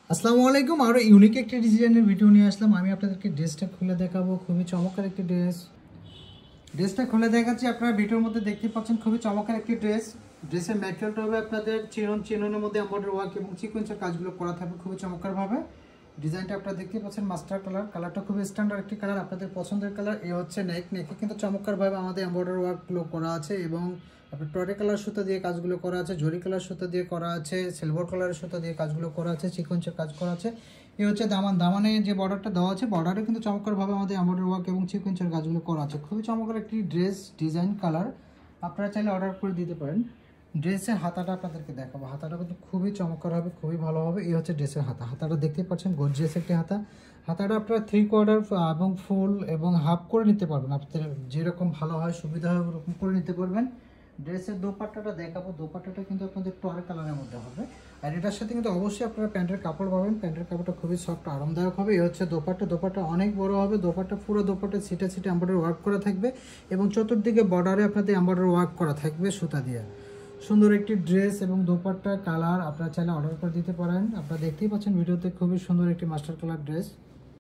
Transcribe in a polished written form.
আসসালামু আলাইকুম। আরও ইউনিক একটি ডিজাইনের ভিডিও নিয়ে আসলাম। আমি আপনাদেরকে ড্রেসটা খুলে দেখাবো। খুবই চমৎকার একটি ড্রেসটা খুলে দেখাচ্ছি। আপনারা ভিডিওর মধ্যে দেখতে পাচ্ছেন খুবই চমৎকার একটি ড্রেসের ম্যাটেরিয়ালটা হবে আপনাদের চিননের মধ্যে এমব্রয়ডারি ওয়ার্ক এবং সিকোয়েন্সের কাজগুলো করা থাকবে খুবই চমৎকারভাবে। ডিজাইনটা আপনারা দেখতে পাচ্ছেন মাস্টার কালারটা খুবই স্ট্যান্ডার্ড একটি কালার, আপনাদের পছন্দের কালার। এ হচ্ছে নেকে কিন্তু চমৎকারভাবে আমাদের এমব্রয়ডারি ওয়ার্কগুলো করা আছে এবং আপনার টরে কালার সুতা দিয়ে কাজগুলো করা আছে, ঝরি কালার সুতা দিয়ে করা আছে, সিলভার কালারের সুতা দিয়ে কাজগুলো করা আছে, সিকোয়েন্সের কাজ করা আছে। এই হচ্ছে দামানে যে বর্ডারটা দেওয়া আছে, বর্ডারে কিন্তু চমৎকারভাবে আমাদের এমব্রয়ডারি ওয়ার্ক এবং সিকোয়েন্সের কাজগুলো করা আছে। খুবই চমৎকার একটি ড্রেস ডিজাইন কালার, আপনারা চাইলে অর্ডার করে দিতে পারেন। ড্রেসের হাতাটা আপনাদেরকে দেখাবো। হাতাটা কিন্তু খুবই চমৎকার হবে, খুবই ভালো হবে। এই হচ্ছে ড্রেসের হাতাটা দেখতে পাচ্ছেন গর্জিয়াস একটি হাতাটা আপনারা 3/4 এবং ফুল এবং হাফ করে নিতে পারবেন, আপনাদের যেরকম ভালো হয় সুবিধা হয় ওরকম করে নিতে পারবেন। ড্রেসের দোপাট্টাটা দেখাবো। দোপাট্টাটা কিন্তু আপনাদের টরে কালারের মধ্যে হবে, আর এটার সাথে কিন্তু অবশ্যই আপনারা প্যান্টের কাপড় পাবেন। প্যান্টের কাপড়টা খুবই সফট আরামদায়ক হবে। এই হচ্ছে দোপাট্টা অনেক বড় হবে। পুরো দোপাট্টা সিটে এমব্রয়ডারি ওয়ার্ক করা থাকবে এবং চতুর্দিকে বর্ডারে আপনাদের এমব্রয়ডারি ওয়ার্ক করা থাকবে সুতা দিয়ে। সুন্দর একটি ড্রেস এবং দোপাট্টা কালার আপনারা চাইলে অর্ডার করে দিতে পারেন। আপনারা দেখতেই পাচ্ছেন ভিডিওতে খুবই সুন্দর একটি মাস্টার কালার ড্রেস।